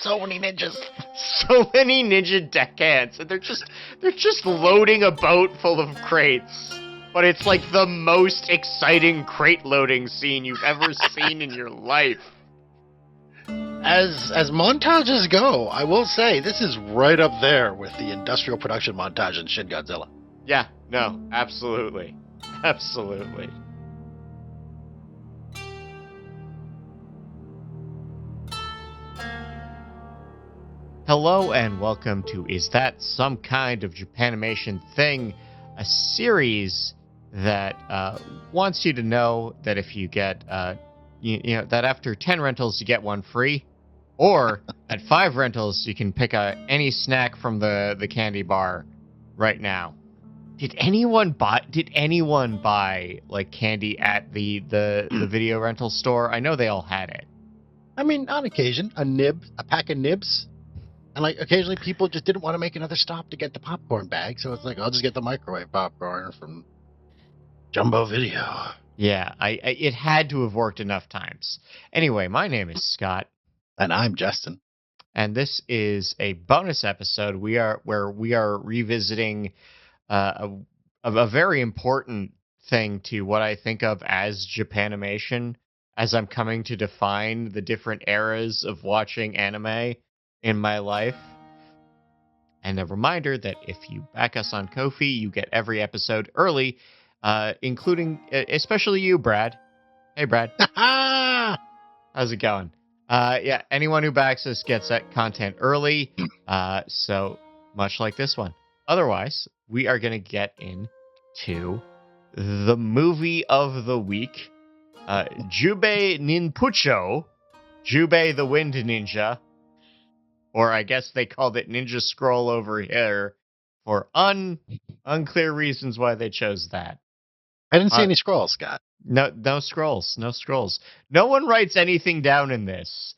So many ninjas. So many ninja deckhands, and they're just loading a boat full of crates. But it's like the most exciting crate loading scene you've ever seen in your life. As montages go, I will say this is right up there with the industrial production montage in Shin Godzilla. Yeah, no, absolutely. Absolutely. Hello and welcome to Is That Some Kind of Japanimation Thing? A series that wants you to know that if you get, you know, that after 10 rentals you get one free, or at 5 rentals you can pick any snack from the candy bar right now. Did anyone buy like candy at the video rental store? I know they all had it. I mean, on occasion, a pack of nibs. And like occasionally people just didn't want to make another stop to get the popcorn bag. So it's like, I'll just get the microwave popcorn from Jumbo Video. Yeah, it had to have worked enough times. Anyway, my name is Scott. And I'm Justin. And this is a bonus episode where we are revisiting a very important thing to what I think of as Japanimation, as I'm coming to define the different eras of watching anime in my life. And a reminder that if you back us on Ko-fi, you get every episode early, including, especially you, Brad. Hey, Brad. How's it going? Yeah, anyone who backs us gets that content early, so much like this one. Otherwise, we are going to get into the movie of the week, Jubei Ninpucho, Jubei the Wind Ninja, or I guess they called it Ninja Scroll over here for unclear reasons why they chose that. I didn't see any scrolls, Scott. No scrolls. No one writes anything down in this.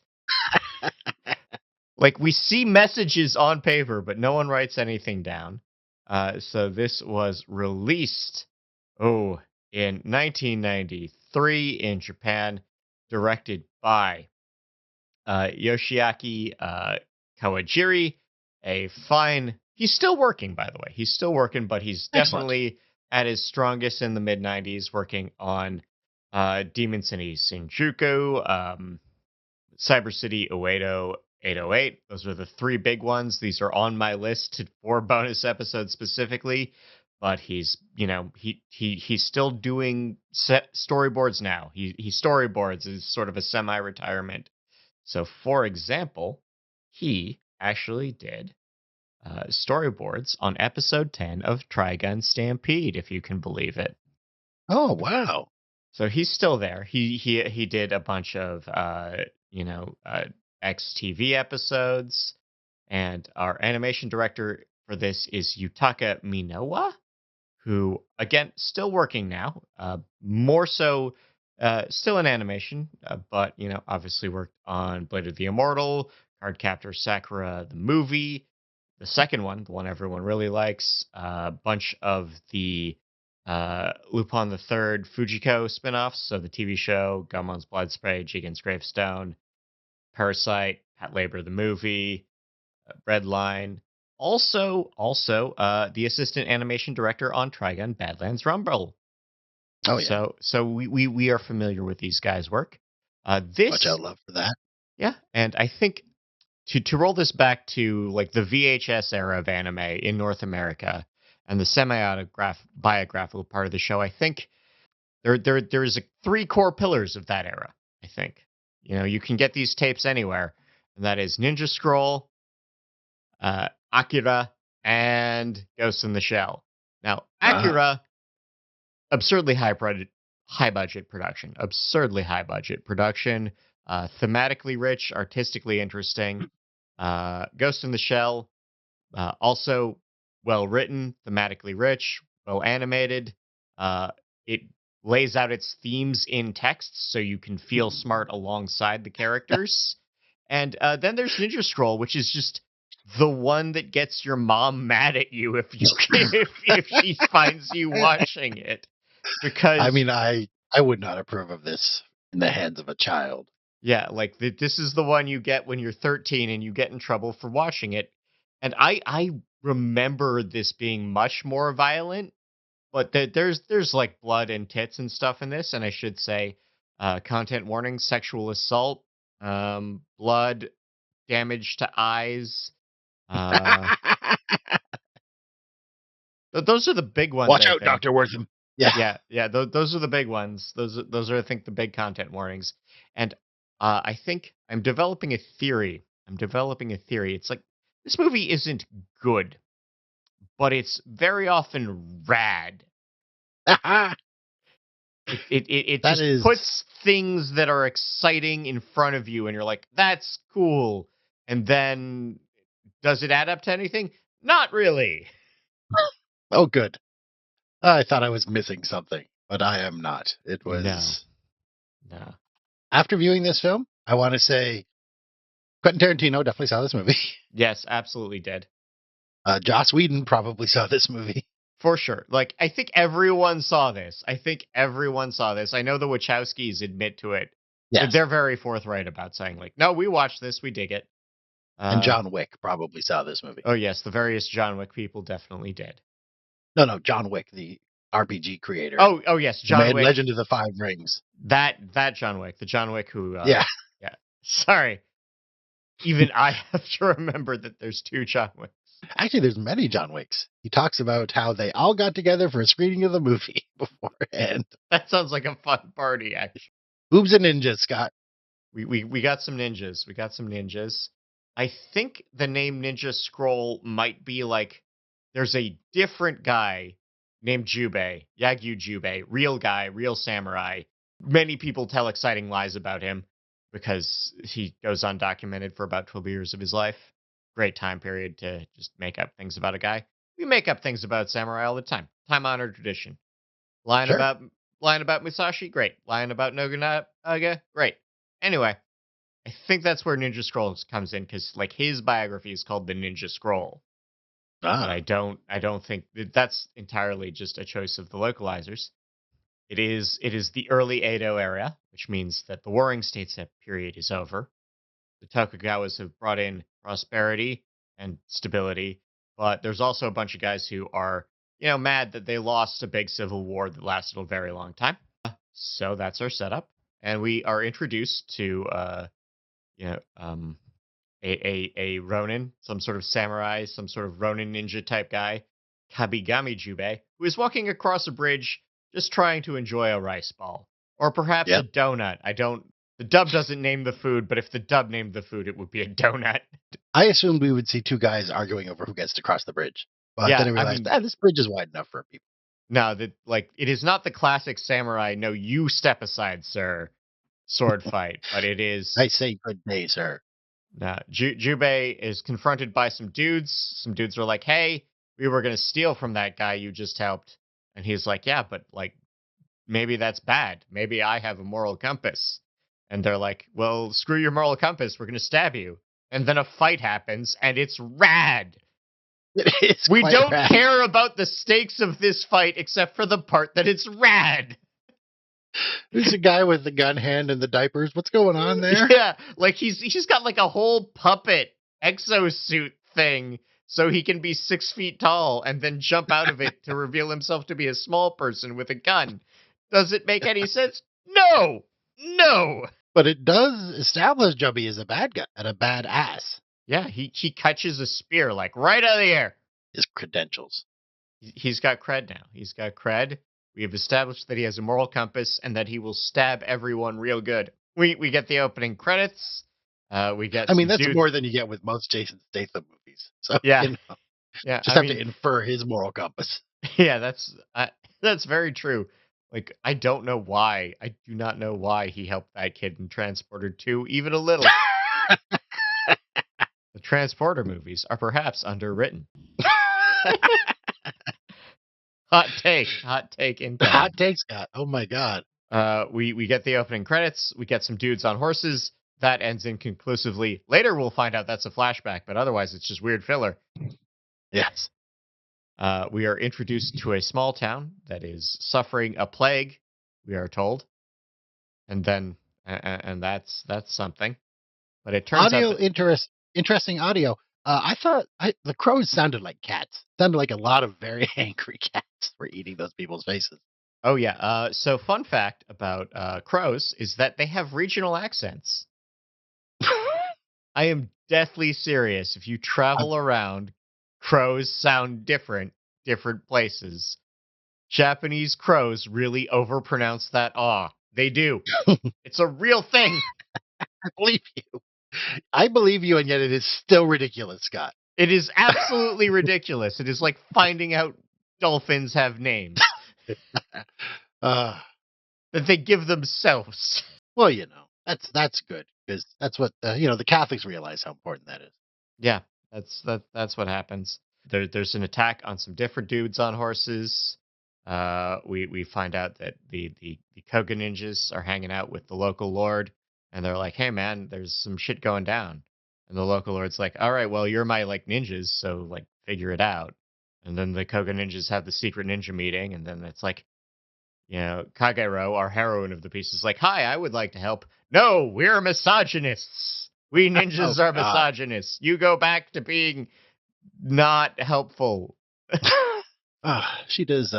Like, we see messages on paper, but no one writes anything down. So this was released, in 1993 in Japan, directed by Yoshiaki Kawajiri, he's still working, by the way. He's still working, but he's definitely at his strongest in the mid-90s, working on Demon City Shinjuku, Cyber City Uedo 808. Those are the 3 big ones. These are on my list for bonus episodes specifically, but he's still doing storyboards now. He storyboards is sort of a semi-retirement. So, for example, he actually did storyboards on episode 10 of Trigun Stampede, if you can believe it. Oh, wow. So he's still there. He did a bunch of XTV episodes, and our animation director for this is Yutaka Minowa, who again still working now, more so still in animation, but obviously worked on Blade of the Immortal, Cardcaptor Sakura the movie, the second one, the one everyone really likes, a bunch of the Lupin the Third Fujiko spin-offs, so the TV show, Gummon's Blood Spray, Jigen's Gravestone, Parasite, Pat Labor the movie, Redline. Also, the assistant animation director on Trigun Badlands Rumble. Oh yeah. So we are familiar with these guys' work. Much out love for that. Yeah, and I think to roll this back to like the VHS era of anime in North America and the semi-biographical part of the show, I think there's 3 core pillars of that era. I think you can get these tapes anywhere, and that is Ninja Scroll, Akira, and Ghost in the Shell. Now, Akira, absurdly high budget production, thematically rich, artistically interesting. Ghost in the Shell, also well written, thematically rich, well animated. It lays out its themes in text so you can feel smart alongside the characters. And then there's Ninja Scroll, which is just the one that gets your mom mad at you if she finds you watching it. Because I mean, I would not approve of this in the hands of a child. Yeah, like this is the one you get when you're 13 and you get in trouble for watching it. And I remember this being much more violent, but there's like blood and tits and stuff in this, and I should say, content warning: sexual assault, blood, damage to eyes. Uh, those are the big ones, Watch I out, think. Dr. Wortham. Yeah. Yeah. Those are the big ones. Those are, I think, the big content warnings. And I think I'm developing a theory. It's like this movie isn't good, but it's very often rad. that It just is. puts things that are exciting in front of you, and you're like, "That's cool." And then, does it add up to anything? Not really. Oh, good. I thought I was missing something, but I am not. It No, was. no. After viewing this film, I want to say Quentin Tarantino definitely saw this movie. Yes, absolutely did. Joss Whedon probably saw this movie. For sure. Like, I think everyone saw this. I know the Wachowskis admit to it. Yes. They're very forthright about saying, like, no, we watched this, we dig it. And John Wick probably saw this movie. Oh, yes, the various John Wick people definitely did. No, John Wick, the RPG creator. Oh, yes, who John made Wick. Legend of the Five Rings. That John Wick, the John Wick who, Yeah. yeah. Sorry. Even I have to remember that there's two John Wicks. Actually, there's many John Wicks. He talks about how they all got together for a screening of the movie beforehand. That sounds like a fun party, actually. Boobs and ninjas, Scott. We got some ninjas. I think the name Ninja Scroll might be like there's a different guy named Jubei, Yagyu Jubei, real guy, real samurai. Many people tell exciting lies about him because he goes undocumented for about 12 years of his life. Great time period to just make up things about a guy. We make up things about samurai all the time. Time honored tradition. Lying Sure. about lying about Musashi, great. Lying about Nobunaga, great. Anyway, I think that's where Ninja Scrolls comes in because like his biography is called the Ninja Scroll, but Ah, I don't think that's entirely just a choice of the localizers. It is the early Edo era, which means that the Warring States period is over. The Tokugawas have brought in prosperity and stability, but there's also a bunch of guys who are mad that they lost a big civil war that lasted a very long time. So that's our setup, and we are introduced to you know, um, a Ronin, some sort of samurai, some sort of Ronin ninja type guy, Kabigami Jubei, who is walking across a bridge just trying to enjoy a rice ball. Or perhaps a yep. donut. The dub doesn't name the food, but if the dub named the food, it would be a donut. I assumed we would see two guys arguing over who gets to cross the bridge. But Yeah, then I I realized, mean, this bridge is wide enough for people. no, it is not the classic samurai, no, you step aside, sir, sword fight, but it is. I say good day, sir. Jubei is confronted by some dudes. Some dudes are like, "Hey, we were gonna steal from that guy you just helped," and he's like, "Yeah, but like maybe that's bad. Maybe I have a moral compass." And they're like, "Well, screw your moral compass. We're gonna stab you." And then a fight happens, and it's rad. It is We quite don't rad. care about the stakes of this fight except for the part that it's rad. Who's the guy with the gun hand and the diapers? What's going on there? Yeah, like he's got like a whole puppet exosuit thing so he can be 6 feet tall and then jump out of it to reveal himself to be a small person with a gun. Does it make any sense? No, no. But it does establish Jubby as a bad guy and a bad ass. Yeah, he catches a spear like right out of the air. His credentials. He's got cred now. He's got cred. We have established that he has a moral compass and that he will stab everyone real good. We get the opening credits. We get. I mean, some that's dudes. more than you get with most Jason Statham movies. So Yeah, yeah. just have to infer his moral compass. Yeah, that's very true. Like, I don't know why. I do not know why he helped that kid in Transporter 2, even a little. The Transporter movies are perhaps underwritten. Hot take incoming. Hot take, Scott. Oh my god. We get the opening credits. We get some dudes on horses. That ends inconclusively. Later, we'll find out that's a flashback, but otherwise, it's just weird filler. Yes. We are introduced to a small town that is suffering a plague, we are told. And then and that's something. But it turns out Audio that interesting audio. I thought the crows sounded like cats. Sounded like a lot of very angry cats were eating those people's faces. oh yeah. So fun fact about crows is that they have regional accents. I am deathly serious. If you I, travel around, crows sound different places. Japanese crows really overpronounce that ah. They do. It's a real thing. I believe you. I believe you, and yet it is still ridiculous, Scott. It is absolutely ridiculous. It is like finding out dolphins have names uh, that they give themselves. well, that's good because that's what the Catholics realize how important that is. Yeah, that's what happens. There's an attack on some different dudes on horses. We find out that the Koga ninjas are hanging out with the local lord, and they're like, "Hey man, there's some shit going down." And the local lord's like, "All right, well you're my like ninjas, so like figure it out." And then the Koga ninjas have the secret ninja meeting, and then it's like, Kagero, our heroine of the piece, is like, "Hi, I would like to help." No, we're misogynists. We Oh ninjas are God. misogynists. You go back to being not helpful. She does.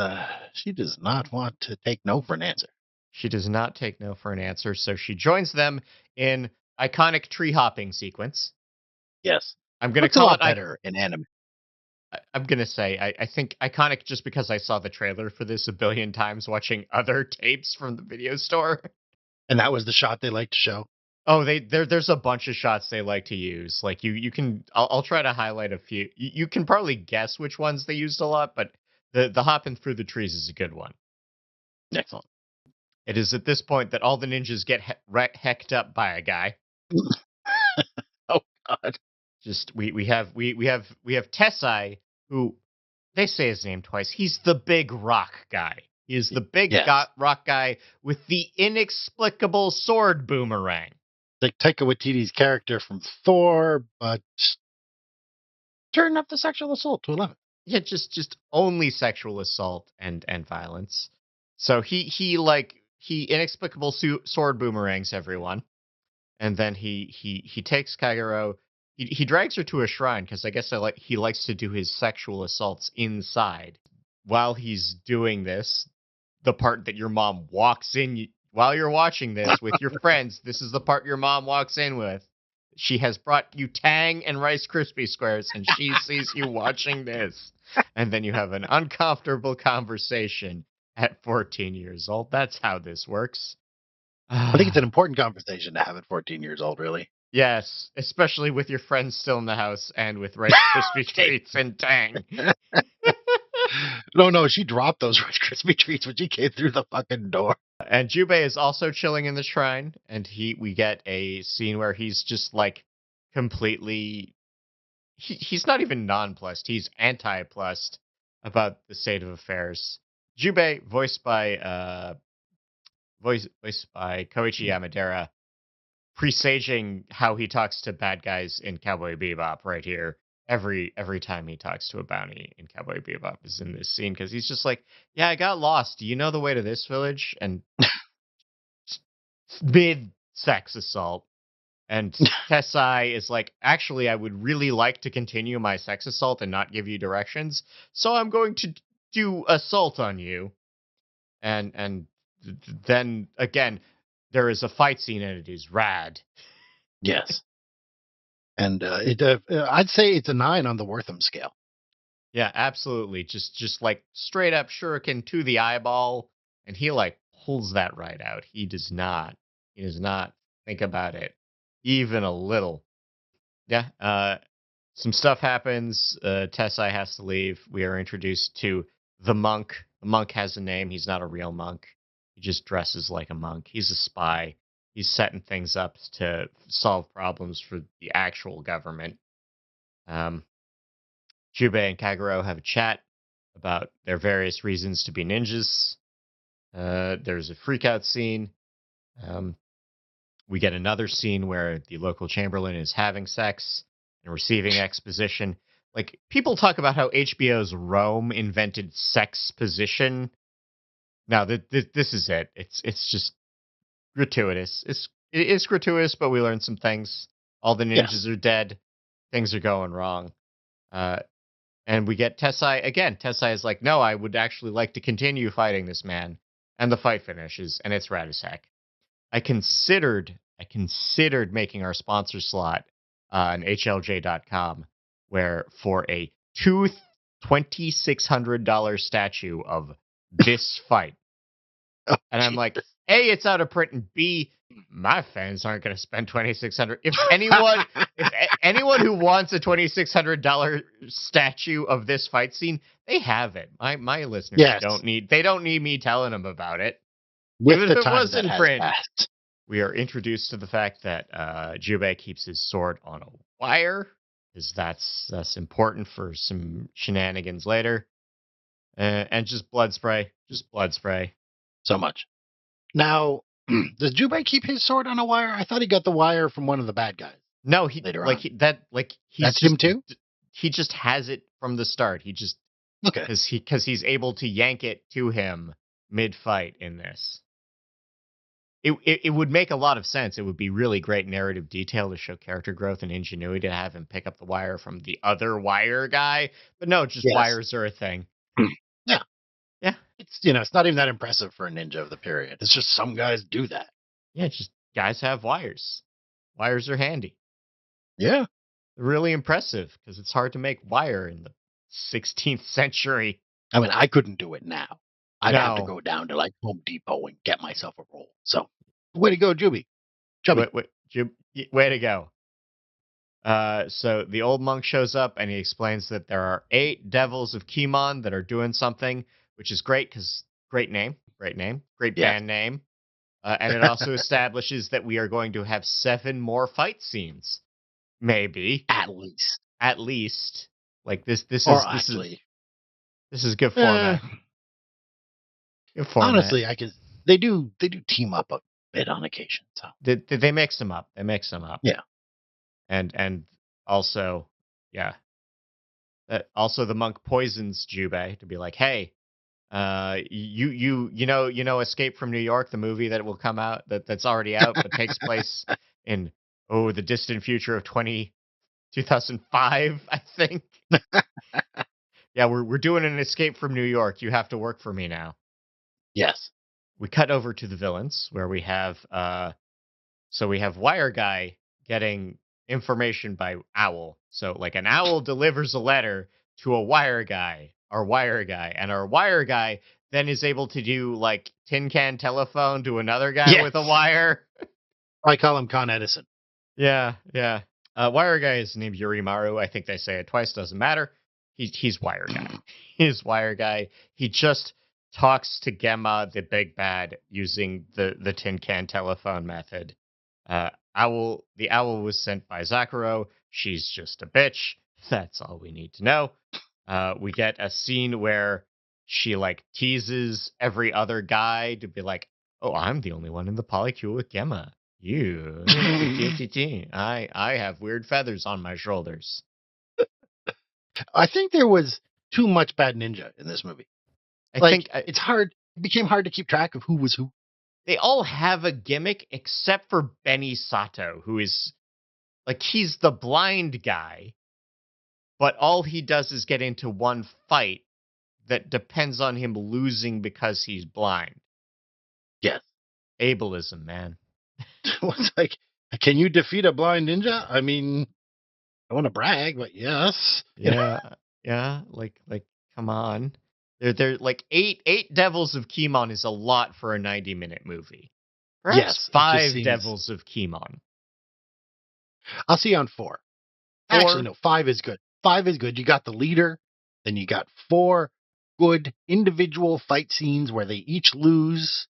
She does not want to take no for an answer. She does not take no for an answer, so she joins them in iconic tree hopping sequence. Yes, I'm gonna looks a call it. lot better in anime, I'm gonna say I think iconic just because I saw the trailer for this a billion times watching other tapes from the video store. and that was the shot they like to show. Oh, there's a bunch of shots they like to use. Like you can I'll try to highlight a few. You can probably guess which ones they used a lot, but the hopping through the trees is a good one. Excellent. It is at this point that all the ninjas get hecked up by a guy. Oh God. Just we have Tessai, who they say his name twice. He's the big rock guy. He is the big Yes, rock guy with the inexplicable sword boomerang. like Taika Waititi's character from Thor, but turn up the sexual assault to 11. Yeah, just only sexual assault and violence. So he inexplicable sword boomerangs everyone, and then he takes Kagero. He drags her to a shrine because I guess he likes to do his sexual assaults inside. While he's doing this, the part that your mom walks in while you're watching this with your friends. This is the part your mom walks in with. She has brought you Tang and Rice Krispie squares, and she sees you watching this. And then you have an uncomfortable conversation at 14 years old. That's how this works. I think it's an important conversation to have at 14 years old, really. Yes, especially with your friends still in the house and with Rice Krispie Okay. treats and Tang. No, she dropped those Rice Krispie treats when she came through the fucking door. And Jubei is also chilling in the shrine, and we get a scene where he's just like completely he's not even nonplussed, he's anti-plussed about the state of affairs. Jubei, voiced by Koichi Yamadera, presaging how he talks to bad guys in Cowboy Bebop right here. Every time he talks to a bounty in Cowboy Bebop is in this scene because he's just like, "Yeah, I got lost. Do you know the way to this village?" And mid sex assault. And Tessai is like, "Actually, I would really like to continue my sex assault and not give you directions, so I'm going to do assault on you." And then again, there is a fight scene and it is rad. Yes. And I'd say it's a 9 on the Wortham scale. Yeah, absolutely. Just like straight up shuriken to the eyeball, and he like pulls that right out. He does not. He does not think about it even a little. Yeah. Some stuff happens. Tessai has to leave. We are introduced to the monk. The monk has a name. He's not a real monk. He just dresses like a monk. He's a spy. He's setting things up to solve problems for the actual government. Um, Jubei and Kagero have a chat about their various reasons to be ninjas. There's a freakout scene. Um, we get another scene where the local chamberlain is having sex and receiving exposition. Like, people talk about how HBO's Rome invented sex position. Now, this is it. It's just gratuitous. It's it is gratuitous, but we learn some things. All the ninjas are dead. Things are going wrong. And we get Tessai again. Tessai is like, no, I would actually like to continue fighting this man. And the fight finishes, and it's Radisek. I considered making our sponsor slot on HLJ.com, where for a $2,600 statue of this fight. Oh, and I'm like, A, it's out of print, and B, my fans aren't going to spend $2,600. If anyone who wants a $2,600 statue of this fight scene, they have it. My listeners don't need me telling them about it. With Even the if it time was that in has print. passed. We are introduced to the fact that Jubei keeps his sword on a wire, because that's important for some shenanigans later. And just blood spray. So much. Now, does Jubei keep his sword on a wire? I thought he got the wire from one of the bad guys. No, That's him too? He just has it from the start. He just because he's able to yank it to him mid-fight in this. It would make a lot of sense. It would be really great narrative detail to show character growth and ingenuity to have him pick up the wire from the other wire guy. But no, just wires are a thing. Yeah. Yeah. It's not even that impressive for a ninja of the period. It's just some guys do that. Yeah, just guys have wires. Wires are handy. Yeah. They're really impressive because it's hard to make wire in the 16th century. I mean, I couldn't do it now. I'd have to go down to like Home Depot and get myself a roll. So, way to go, Juby. Way to go. So the old monk shows up and he explains that there are 8 devils of Kimon that are doing something, which is great because great name, great band name. And it also establishes that we are going to have 7 more fight scenes. Maybe. At least. Like this is good Honestly, format. Good format. Honestly, they do team up a bit on occasion. So they mix them up. Yeah. And also, also the monk poisons Jubei to be like, hey, you know Escape from New York, the movie that will come out that's already out but takes place in the distant future of 2005, I think. Yeah, we're doing an Escape from New York. You have to work for me now. Yes. We cut over to the villains where we have Wire Guy getting information by Owl. So like an owl delivers a letter to our wire guy, and our wire guy then is able to do like tin can telephone to another guy with a wire. I call him Con Edison. Yeah. Wire Guy is named Yurimaru. I think they say it twice, doesn't matter. He's Wire Guy. He's Wire Guy. He just talks to Gemma, the big bad, using the tin can telephone method. The owl was sent by Zakuro. She's just a bitch. That's all we need to know. We get a scene where she like teases every other guy to be like, oh, I'm the only one in the polycule with Gemma. You, I have weird feathers on my shoulders. I think there was too much bad ninja in this movie. It's hard. It became hard to keep track of who was who. They all have a gimmick except for Benny Sato, who is like, he's the blind guy, but all he does is get into one fight that depends on him losing because he's blind. Yes. Ableism, man. It's like, can you defeat a blind ninja? I mean, I want to brag, but yes. Yeah. Like, come on. They're like eight Devils of Kimon is a lot for a 90-minute movie. Perhaps 5 Devils of Kimon. I'll see you on 4. Actually, no, 5 is good. 5 is good. You got the leader, then you got 4 good individual fight scenes where they each lose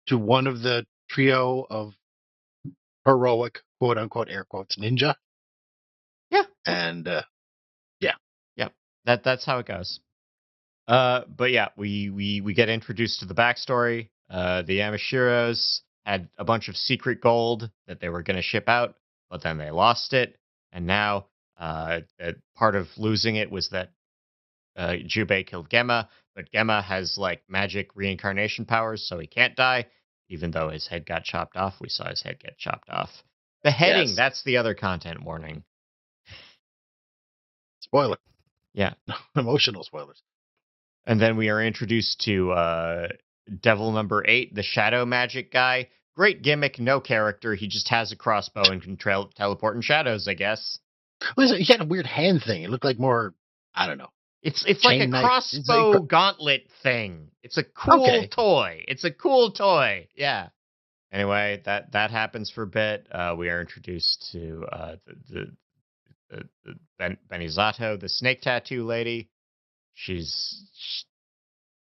to one of the trio of heroic, quote unquote, air quotes, ninja. Yeah. And that's how it goes. But yeah, we get introduced to the backstory. The Yamashiros had a bunch of secret gold that they were going to ship out, but then they lost it. And now part of losing it was that Jubei killed Gemma, but Gemma has like magic reincarnation powers, so he can't die. even though his head got chopped off. We saw his head get chopped off. The heading, Yes. that's the other content warning. Spoiler. Yeah. Emotional spoilers. And then we are introduced to Devil number 8, the shadow magic guy. Great gimmick, no character. He just has a crossbow and can teleport in shadows, I guess. He had a weird hand thing. It looked like more, I don't know, It's like a chain knife. crossbow gauntlet thing. It's a cool Okay. toy. It's a cool toy. Yeah. Anyway, that happens for a bit. We are introduced to Benizato, the snake tattoo lady.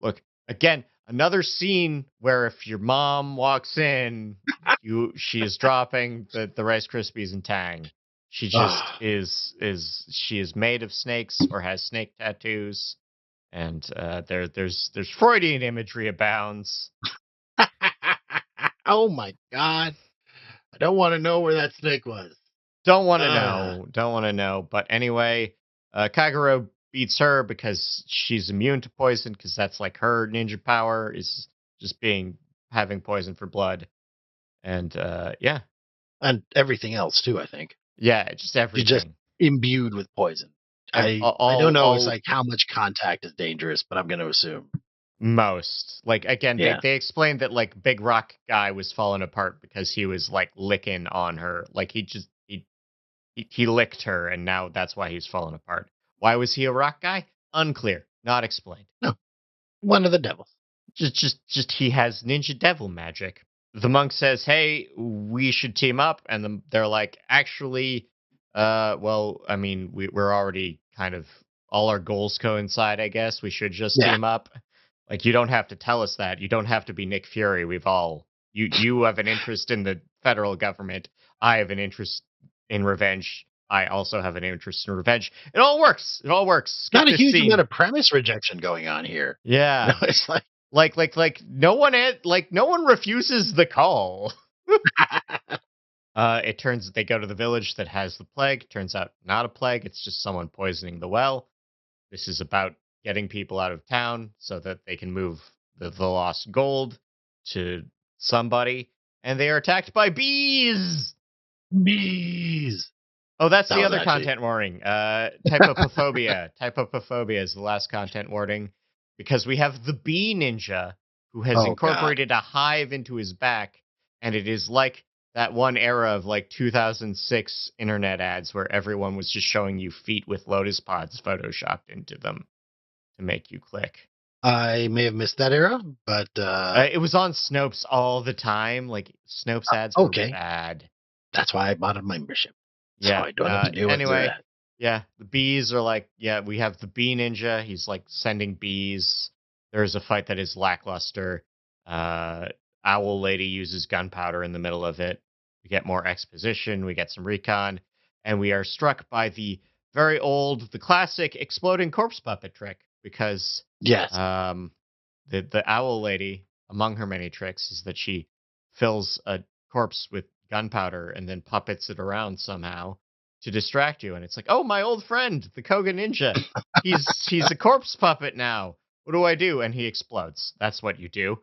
Look again, another scene where if your mom walks in, she is dropping the Rice Krispies and Tang. She just Ugh. she is made of snakes or has snake tattoos, and there's Freudian imagery abounds. Oh my god. I don't want to know where that snake was. Don't want to Ugh. know. Don't want to know. But anyway, Kagero beats her because she's immune to poison, because that's like her ninja power is just having poison for blood. And yeah. And everything else too, I think. Yeah, just She's just everything. imbued with poison. I don't know it's All like how much contact is dangerous, but I'm gonna assume. most. Like again, Yeah. they explained that like Big Rock guy was falling apart because he was like licking on her. Like he licked her, and now that's why he's falling apart. Why was he a rock guy? Unclear. Not explained. No. One of the devils. Just he has ninja devil magic. The monk says, "Hey, we should team up," and they're like, "Actually, well, I mean, we're already kind of all our goals coincide. I guess we should just Yeah. team up. Like, you don't have to tell us that. You don't have to be Nick Fury. We've all you have an interest in the federal government. I have an interest in revenge. I also have an interest in revenge. It all works. It all works. Skip Not a this huge scene. amount of premise rejection going on here. Yeah." It's like Like no one refuses the call. They go to the village that has the plague. Turns out not a plague. It's just someone poisoning the well. This is about getting people out of town so that they can move the lost gold to somebody. And they are attacked by bees. bees. Oh, that's That the was other actually content warning. Typopophobia. Typopophobia is the last content warning because we have the bee ninja who has oh god. incorporated a hive into his back, and it is like that one era of like 2006 internet ads where everyone was just showing you feet with lotus pods photoshopped into them to make you click. I may have missed that era, but It was on Snopes all the time. Like Snopes ads were okay. bad. That's why I bought a membership. So Yeah. I don't have to deal with Anyway, that. yeah, the bees are like, yeah, we have the bee ninja. He's like sending bees. There's a fight that is lackluster. Uh, Owl lady uses gunpowder in the middle of it. We get more exposition. We get some recon, and we are struck by the classic exploding corpse puppet trick because Yes. the owl lady, among her many tricks, is that she fills a corpse with gunpowder and then puppets it around somehow to distract you. And it's like, oh, my old friend, the Koga Ninja. He's a corpse puppet now. What do I do? And he explodes. That's what you do.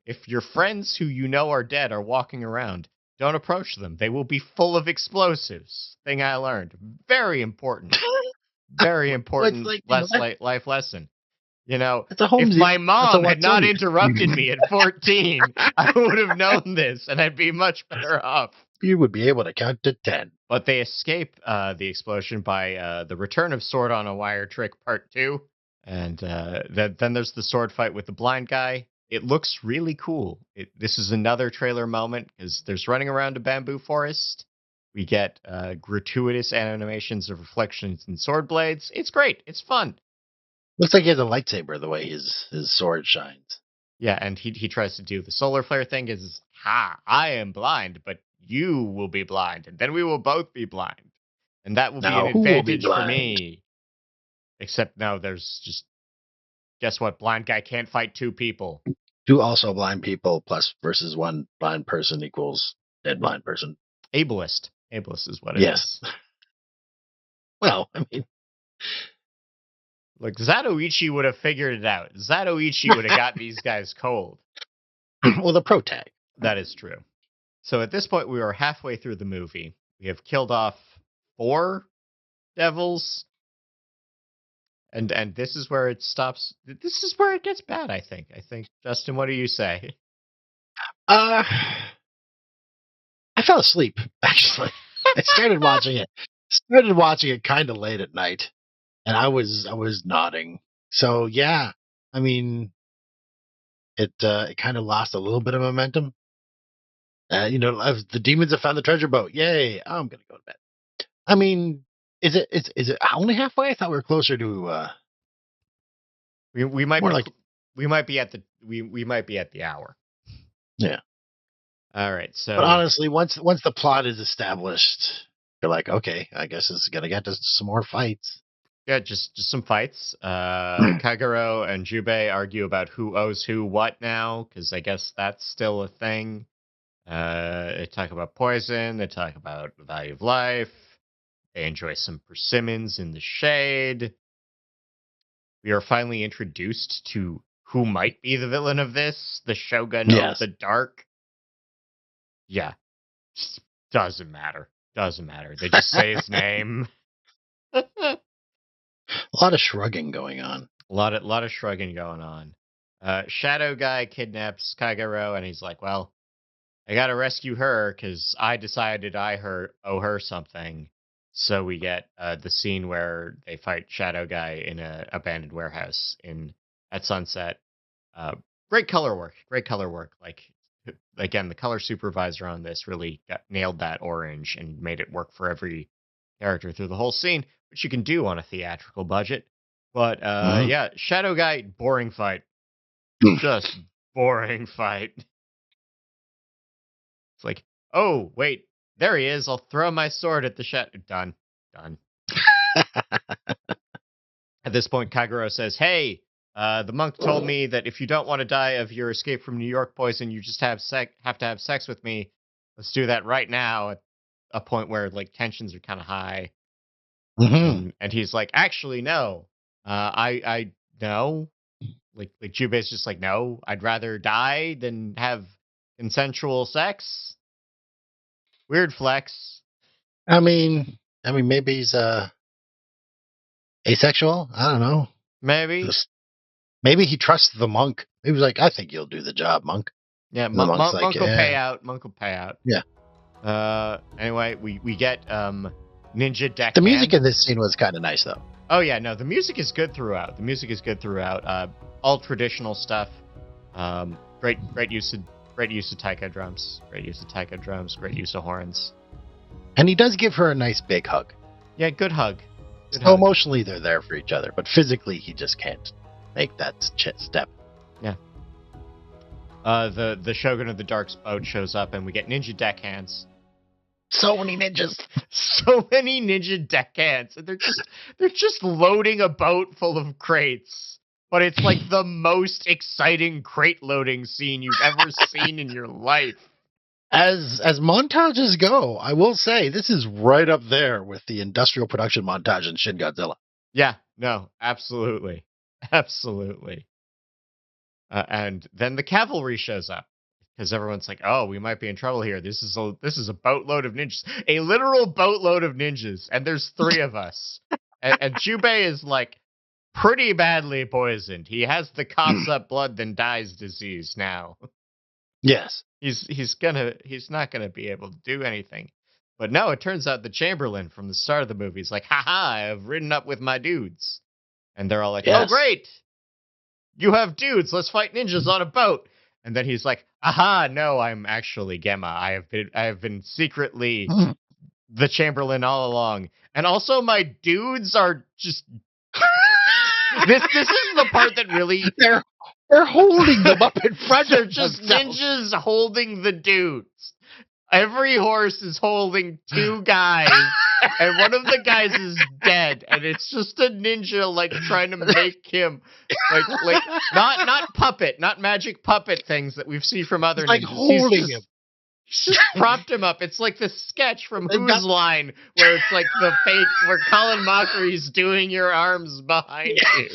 If your friends who you know are dead are walking around, don't approach them. They will be full of explosives. Thing I learned. Very important. Very Well, it's important like, you know, life lesson. You know, that's a home if my that's a mom had not Watsoni. interrupted me at 14, I would have known this and I'd be much better off. You would be able to count to 10. But they escape the explosion by the return of Sword on a Wire Trick Part 2. And then there's the sword fight with the blind guy. It looks really cool. This is another trailer moment because there's running around a bamboo forest. We get gratuitous animations of reflections and sword blades. It's great. It's fun. Looks like he has a lightsaber the way his sword shines. Yeah, and he tries to do the solar flare thing. Is I am blind, but you will be blind, and then we will both be blind, and that will be an Now, who will be advantage for blind? me. Except now, there's just guess what? Blind guy can't fight two people. Two also blind people plus versus one blind person equals dead blind person. Ableist. Ableist is what it Yes. is. Well, I mean, Look, Zatoichi would have figured it out. Zatoichi would have got these guys cold. Well, the pro tag. That is true. So at this point, we are halfway through the movie. We have killed off 4 devils, and this is where it stops. This is where it gets bad. I think. Justin, what do you say? Uh, I fell asleep, actually. I started watching it. Started watching it kind of late at night, and I was nodding. So yeah, I mean, it kind of lost a little bit of momentum. The demons have found the treasure boat. Yay! I'm gonna go to bed. I mean, is it only halfway? I thought we were closer to We might more be like we might be at the hour. yeah. All right. But So honestly, once the plot is established, you're like, okay, I guess it's gonna get to some more fights. yeah, just some fights. Kagero and Jubei argue about who owes who what now, because I guess that's still a thing. They talk about poison. They talk about the value of life. They enjoy some persimmons in the shade. We are finally introduced to who might be the villain of this, the Shogun of Yes, the Dark. Yeah, just doesn't matter. Doesn't matter. They just say his name. A a lot of shrugging going on. lot of shrugging going on. Shadow guy kidnaps Kagero, and he's like, "Well, I gotta rescue her because I decided owe her something." So we get the scene where they fight Shadow Guy in a abandoned warehouse at sunset. Great color work. Great color work. Like again, the color supervisor on this really nailed that orange and made it work for every character through the whole scene, which you can do on a theatrical budget. But Mhm. yeah, Shadow Guy, boring fight. Just boring fight. It's like, oh, wait, there he is. I'll throw my sword at the shadow. Done. Done. At this point, Kagero says, hey, the monk told me that if you don't want to die of your escape from New York poison, you just have to have sex with me. Let's do that right now. At a point where like tensions are kind of high. Mhm. And he's like, actually, no. I no. Like Jubei's just like, no, I'd rather die than have consensual sex. Weird flex. I mean, maybe he's asexual. I don't know. Maybe. Just maybe he trusts the monk. He was like, I think you'll do the job, monk. Yeah, And the monk's like, Monk will pay yeah, out. Monk will pay out. yeah. Anyway, we get Ninja The music Deckhand. in this scene was kind of nice, though. Oh yeah, no, the music is good throughout. All traditional stuff. Great use of taika drums. Great use of taika drums. Great use of horns. And he does give her a nice big hug. Yeah, good hug. Good So hug. emotionally, they're there for each other, but physically, he just can't make that step. Yeah. The Shogun of the Dark's boat shows up, and we get Ninja Deckhands. So many ninjas. So many Ninja Deckhands, and they're just loading a boat full of crates. But it's like the most exciting crate loading scene you've ever seen in your life. As montages go, I will say this is right up there with the industrial production montage in Shin Godzilla. Yeah, no, absolutely, absolutely. And then the cavalry shows up because everyone's like, "Oh, we might be in trouble here. This is a boatload of ninjas, a literal boatload of ninjas, and there's 3 of us." And Jubei is like pretty badly poisoned. He has the coughs up blood then dies disease now. Yes. He's not gonna be able to do anything. But no, it turns out the Chamberlain from the start of the movie is like, haha, I've ridden up with my dudes. And they're all like, oh Yes. great. You have dudes, let's fight ninjas on a boat. And then he's like, aha, no, I'm actually Gemma. I have been secretly the Chamberlain all along. And also my dudes are just this is the part that really They're holding them up in front they're of just themselves. ninjas holding the dudes. Every horse is holding 2 guys, and one of the guys is dead, and it's just a ninja like trying to make him like not puppet, not magic puppet things that we've seen from other It's like ninjas. holding him. He's just propped him up. It's like the sketch from They've Who's got- Line, where it's like the fake where Colin Mockery's doing your arms behind you.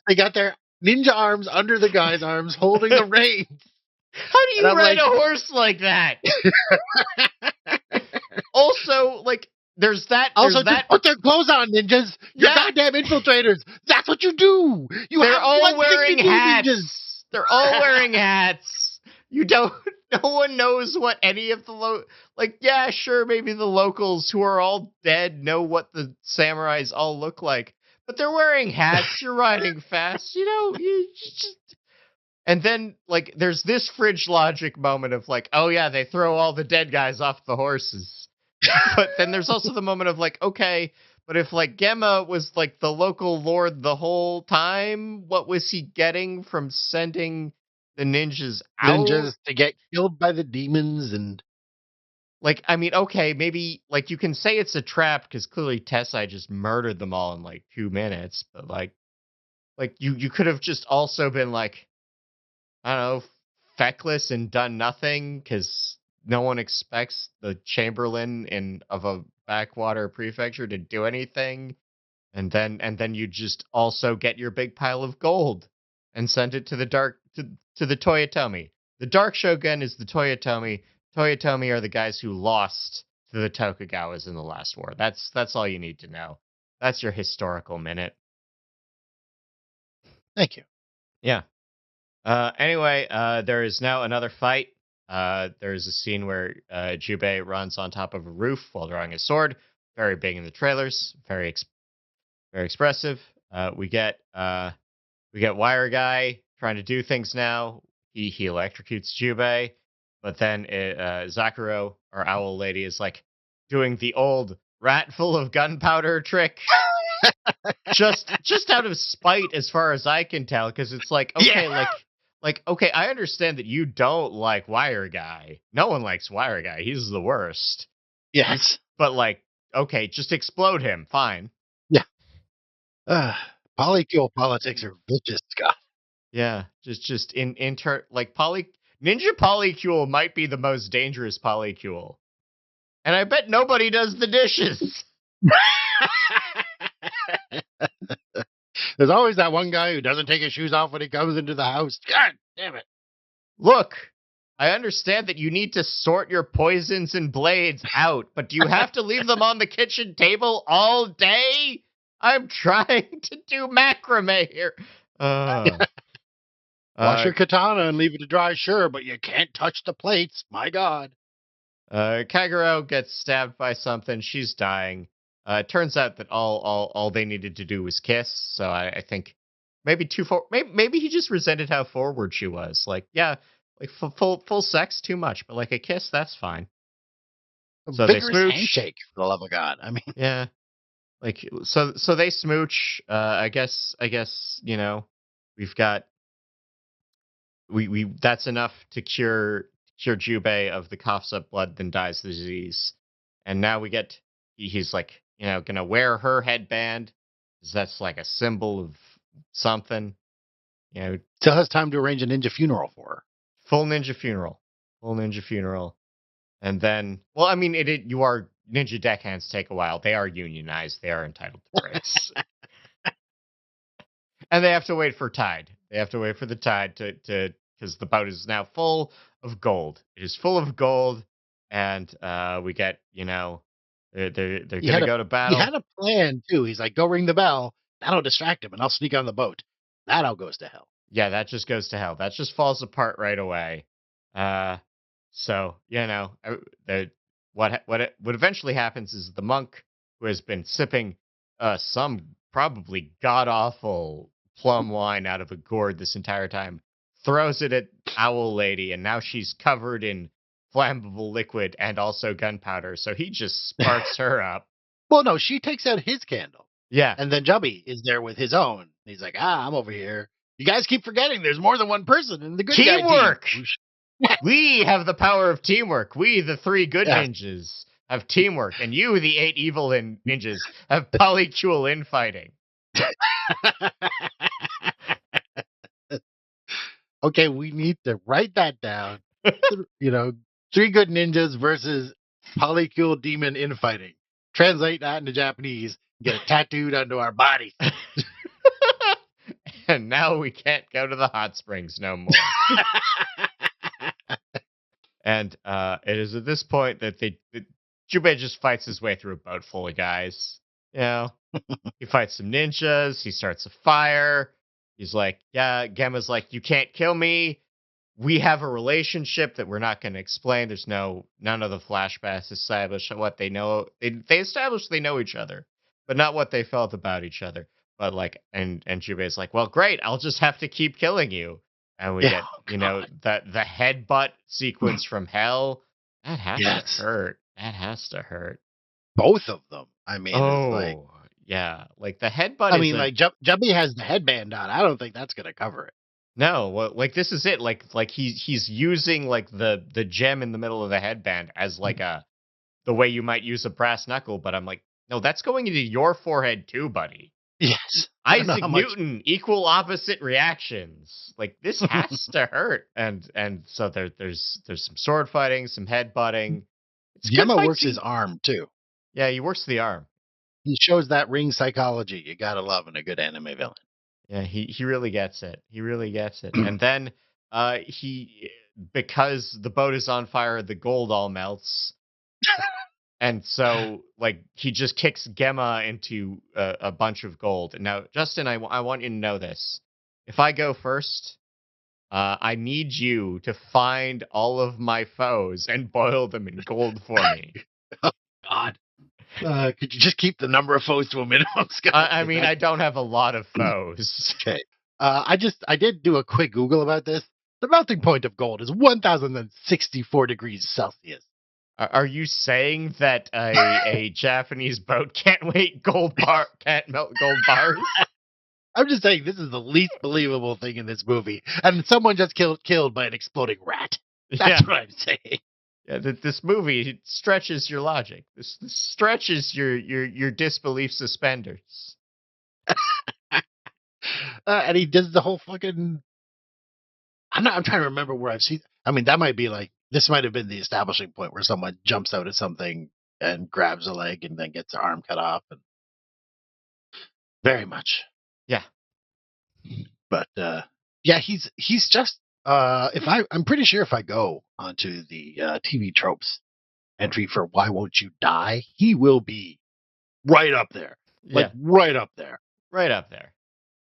They got their ninja arms under the guy's arms holding the reins. How do And you I'm ride like, a horse like that? Also, like, there's that. also, just put their clothes on, ninjas. You're Yeah, goddamn infiltrators. That's what you do. You they're have all one thing to wearing do, ninjas. hats. They're all wearing hats. You don't. No one knows what any of the like. Yeah, sure, maybe the locals who are all dead know what the samurais all look like, but they're wearing hats. You're riding fast. You just. And then, like, there's this fridge logic moment of like, oh yeah, they throw all the dead guys off the horses. But then there's also the moment of like, okay, but if like Gemma was like the local lord the whole time, what was he getting from sending the ninjas out? Ninjas to get killed by the demons and Like, I mean, okay, maybe like you can say it's a trap because clearly Tessai just murdered them all in like 2 minutes, but like you could have just also been like, I don't know, feckless and done nothing because no one expects the Chamberlain of a backwater prefecture to do anything, and then you just also get your big pile of gold and send it to the Toyotomi. The Dark Shogun is the Toyotomi. Toyotomi are the guys who lost to the Tokugawas in the last war. That's all you need to know. That's your historical minute. thank you. Yeah. Anyway, there is now another fight. There's a scene where Jubei runs on top of a roof while drawing his sword. Very big in the trailers. Very expressive. We get Wire Guy trying to do things now. He electrocutes Jubei, but then Zakuro, our owl lady, is like doing the old rat full of gunpowder trick. Just out of spite, as far as I can tell, because it's like, okay, Yeah. okay, I understand that you don't like Wire Guy. No one likes Wire Guy. He's the worst. Yes. But like, okay, just explode him. Fine. Yeah. Polycule politics are vicious, Scott. Yeah, just like Ninja Polycule might be the most dangerous Polycule, and I bet nobody does the dishes. There's always that one guy who doesn't take his shoes off when he comes into the house. God damn it. Look, I understand that you need to sort your poisons and blades out, but do you have to leave them on the kitchen table all day? I'm trying to do macrame here. Wash your katana and leave it to dry, sure, but you can't touch the plates. My God. Kagero gets stabbed by something. She's dying. It turns out that all they needed to do was kiss. So I think maybe maybe he just resented how forward she was. Like, yeah, like full sex too much, but like a kiss, that's fine. A So they vigorous smooch. handshake, for the love of God. I mean, Yeah, like so they smooch. I guess we've got we that's enough to cure Jubei of the coughs up blood, then dies the disease. And now he's like, gonna wear her headband, 'cause that's like a symbol of something. still has time to arrange a ninja funeral for her. Full ninja funeral, full ninja funeral, and then, well, I mean, you are ninja deckhands take a while. They are unionized. They are entitled to breaks. And they have to wait for tide. They have to wait for the tide to because the boat is now full of gold. It is full of gold, and we get they're gonna go to He battle. had a plan, too. He's like, go ring the bell. That'll distract him, and I'll sneak on the boat. That all goes to hell. Yeah, that just goes to hell. That just falls apart right away. So what eventually happens is the monk, who has been sipping some probably god awful plum wine out of a gourd this entire time, throws it at Owl Lady, and now she's covered in flammable liquid and also gunpowder. So he just sparks her up. Well, no, she takes out his candle. Yeah. And then Jubby is there with his own. He's like, I'm over here. You guys keep forgetting there's more than one person in the good Teamwork! guy team. We have the power of teamwork. We, the 3 good Yeah. ninjas, have teamwork. And you, the 8 evil ninjas, have polycule infighting. Okay, we need to write that down. 3 good ninjas versus polycule demon infighting. Translate that into Japanese. Get it tattooed onto our bodies. And now we can't go to the hot springs no more. And it is at this point that Jubei just fights his way through a boat full of guys. You know, he fights some ninjas. He starts a fire. He's like, yeah, Gemma's like, you can't kill me. We have a relationship that we're not going to explain. There's none of the flashbacks establish what they know. They establish they know each other, but not what they felt about each other. But like, and Jubei's like, well, great. I'll just have to keep killing you. And we Yeah, get, oh, you know, God. that the headbutt sequence from hell. That has to Yes. hurt. That has to hurt. Both of them. I mean, it's like, Oh, yeah. Like the headbutt I is mean, a like, Jumpy has the headband on. I don't think that's going to cover it. no, well, like this is it. Like he's using like the gem in the middle of the headband as like the way you might use a brass knuckle, but I'm like, no, that's going into your forehead too, buddy. Yes. I don't know Isaac how much. Newton, equal opposite reactions. Like this has to hurt. And so there's some sword fighting, some head butting. It's a good Gemma fight works his scene. arm, too. Yeah, he works the arm. He shows that ring psychology you got to love in a good anime villain. Yeah, he really gets it. He really gets it. And then he because the boat is on fire, the gold all melts. And so like he just kicks Gemma into a bunch of gold. And now, Justin, I want you to know this. If I go first, I need you to find all of my foes and boil them in gold for me. Oh, God. Could you just keep the number of foes to a minimum, Scott? I mean, I don't have a lot of foes. Okay. I did do a quick Google about this. The melting point of gold is 1,064 degrees Celsius. Are you saying that a Japanese boat can't can't melt gold bars? I'm just saying this is the least believable thing in this movie, and someone just killed by an exploding rat. Yeah, That's what I'm saying. yeah. This movie stretches your logic. This stretches your disbelief suspenders. And he does the whole fucking. I'm trying to remember where I've seen. I mean, that might be like this might have been the establishing point where someone jumps out of something and grabs a leg and then gets their arm cut off, and very much. Yeah, But yeah, he's just if I'm pretty sure if I go onto the TV tropes entry for Why Won't You Die, he will be right up there, like yeah, right up there. right up there.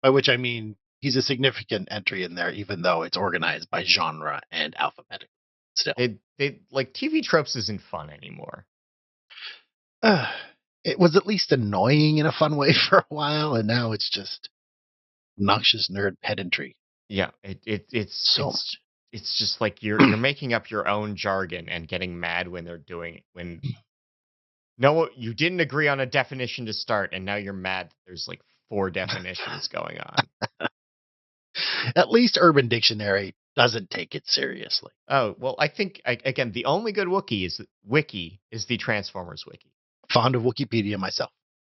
By which I mean he's a significant entry in there, even though it's organized by genre and alphabetical. Still, They like TV tropes isn't fun anymore. uh, it was at least annoying in a fun way for a while, and now it's just obnoxious nerd pedantry. Yeah, So much. it's just like you're making up your own jargon and getting mad when they're doing it when no you didn't agree on a definition to start and now you're mad that there's like four definitions going on. At least Urban Dictionary doesn't take it seriously. Oh, well, I think again the only good wiki is the Transformers wiki. Fond of Wikipedia myself.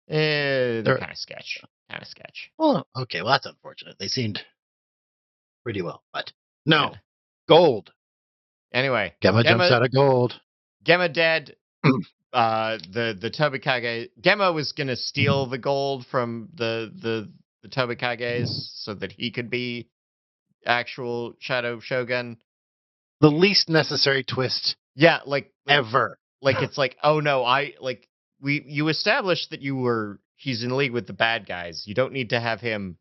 They're They're, kind of sketch. Kind of sketch. well, okay, well that's unfortunate. They seemed pretty well, but Yeah. no, gold. Anyway, Gemma jumps out of gold. Gemma dead. The Tobikage Gemma was gonna steal the gold from the Tobikages so that he could be actual Shadow Shogun. The least necessary twist Yeah, ever. like it's like, oh no, I like you established that he's in league with the bad guys. You don't need to have him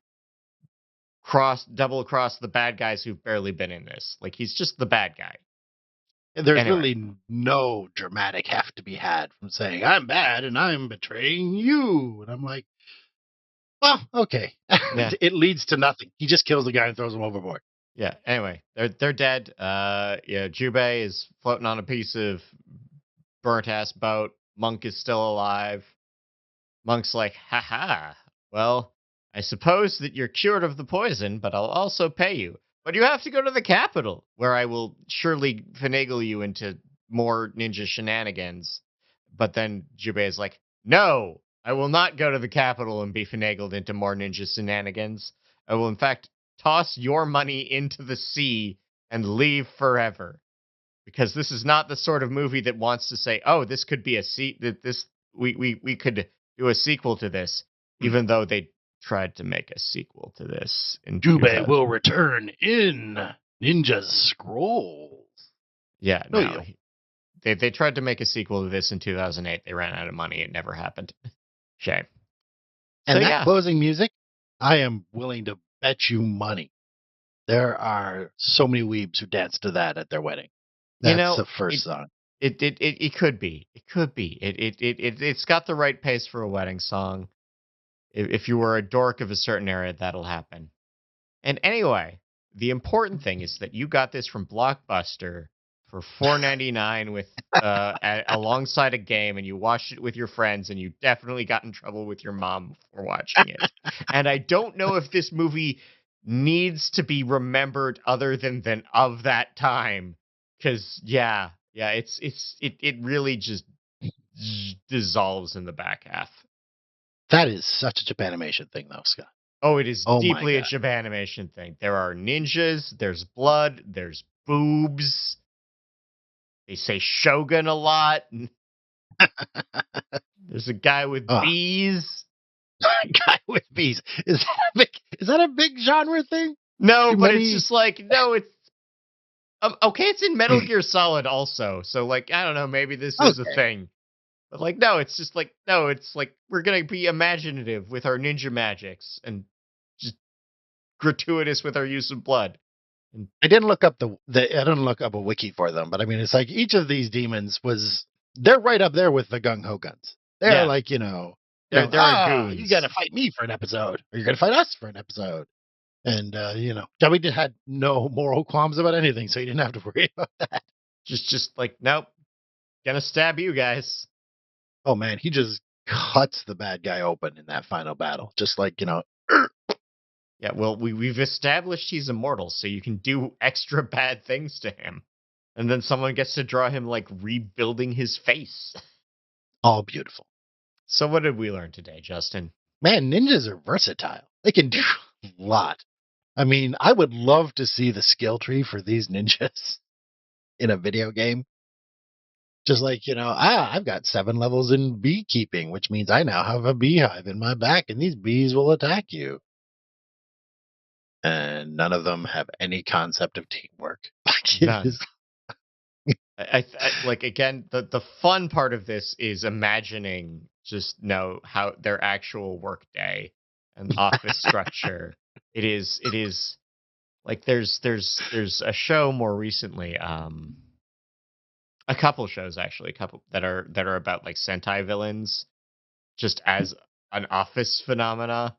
double cross the bad guys who've barely been in this. Like he's just the bad guy. There's Anyway. really no dramatic have to be had from saying I'm bad and I'm betraying you, and I'm like, well, okay. Yeah. It leads to nothing. He just kills the guy and throws him overboard. Yeah. Anyway, they're dead. Yeah, Jubei is floating on a piece of burnt ass boat. Monk is still alive. Monk's like, haha. Well, I suppose that you're cured of the poison, but I'll also pay you. But you have to go to the capital, where I will surely finagle you into more ninja shenanigans. But then Jubei is like, no, I will not go to the capital and be finagled into more ninja shenanigans. I will, in fact, toss your money into the sea and leave forever. Because this is not the sort of movie that wants to say, oh, this could be we could do a sequel to this, even though they tried to make a sequel to this. Jubei will return in Ninja Scrolls. Yeah, No, no. you. They tried to make a sequel to this in 2008. They ran out of money. It never happened. Shame. So And that yeah, closing music, I am willing to bet you money. There are so many weebs who dance to that at their wedding. you That's know, the first it song. it could be. It could be. It's got the right pace for a wedding song. If you were a dork of a certain era, that'll happen. And anyway, the important thing is that you got this from Blockbuster for $4.99 with alongside a game, and you watched it with your friends, and you definitely got in trouble with your mom for watching it. And I don't know if this movie needs to be remembered other than of that time, because yeah, it really just dissolves in the back half. That is such a Japanimation thing, though, Scott. Oh, it is Oh my deeply a god. Japanimation thing. There are ninjas, there's blood, there's boobs. They say Shogun a lot. And there's a guy with Oh, bees. guy with bees. Is that a big genre thing? No, Do but it's many? just like, no, it's okay. It's in Metal Gear Solid also. So, like, I don't know. Maybe this is a Okay. thing. But, like, no, it's just like, no, it's like we're going to be imaginative with our ninja magics and just gratuitous with our use of blood. And I didn't look up I didn't look up a wiki for them, but I mean, it's like each of these demons they're right up there with the gung ho guns. They're yeah, like, there are you got to goons. fight me for an episode, or you're going to fight us for an episode. And, Joey had no moral qualms about anything, so he didn't have to worry about that. Just like, nope, gonna stab you guys. Oh, man, he just cuts the bad guy open in that final battle. Just like, Yeah, well, we've established he's immortal, so you can do extra bad things to him. And then someone gets to draw him like rebuilding his face. all beautiful. So what did we learn today, Justin? Man, ninjas are versatile. They can do a lot. I mean, I would love to see the skill tree for these ninjas in a video game. Just like, I've got 7 levels in beekeeping, which means I now have a beehive in my back, and these bees will attack you. And none of them have any concept of teamwork. Like it None. is. I like again the fun part of this is imagining just know how their actual workday and office structure. It is like there's a show more recently, a couple shows actually, a couple that are about like Sentai villains just as an office phenomena,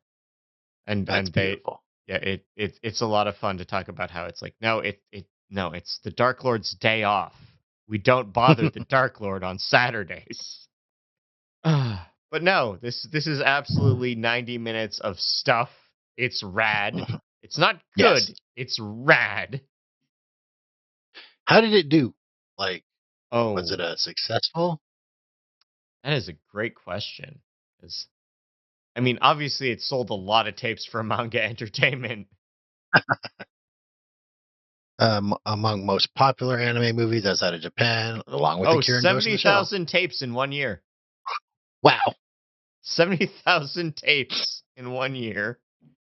That's and they beautiful. yeah it's a lot of fun to talk about how it's like no, it's the Dark Lord's day off. We don't bother the Dark Lord on Saturdays. But no, this is absolutely 90 minutes of stuff. It's rad. It's not Yes. good. It's rad. How did it do? Like, was it Oh, a successful? that is a great question. 'Cause, I mean, obviously, it sold a lot of tapes for manga entertainment. Among most popular anime movies outside of Japan, along with Oh, Akira and Ghost in the Shell. 70,000 tapes in 1 year. Wow. 70,000 tapes in 1 year.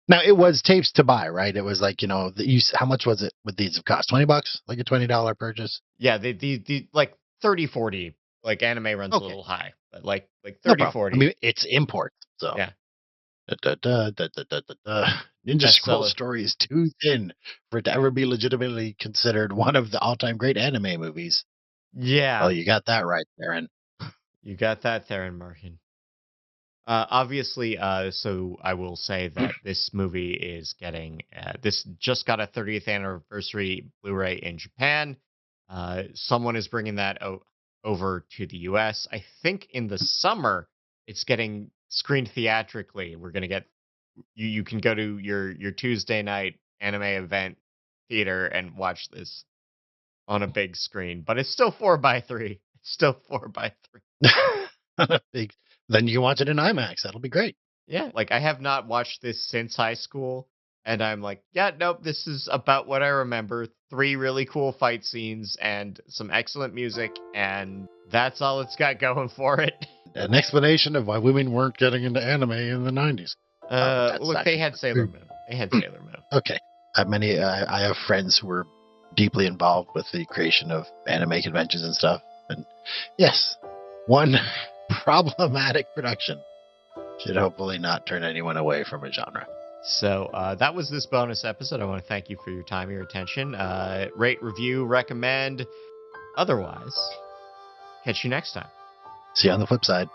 Now it was tapes to buy, right? It was like, how much was it with these cost? $20, like a $20 purchase. Yeah, the like 30, 40. Like anime runs a Okay, little high, but like no 30, problem. I 40. mean, it's import, so. Yeah, Ninja Scroll bestseller. Story is too thin for it to ever be legitimately considered one of the all-time great anime movies. Oh, Yeah, you got that right, Aaron. you got that, Theron Markin. Obviously, so I will say that this movie is getting this just got a 30th anniversary Blu-ray in Japan. Someone is bringing that over to the U.S. I think in the summer it's getting screened theatrically. We're gonna get you can go to your Tuesday night anime event theater and watch this on a big screen, but it's still 4:3. It's still 4:3. Big- Then you can watch it in IMAX. That'll be great. Yeah, like I have not watched this since high school, and I'm like, yeah, nope, this is about what I remember. 3 really cool fight scenes and some excellent music, and that's all it's got going for it. An explanation of why women weren't getting into anime in the 90s. But that's Look, they actually had not Sailor true. Moon. They had Sailor Moon. Okay. I have friends who were deeply involved with the creation of anime conventions and stuff. And yes, one problematic production should hopefully not turn anyone away from a genre. So that was this bonus episode. I want to thank you for your time, your attention. Rate, review, recommend. Otherwise, catch you next time. See you on the flip side.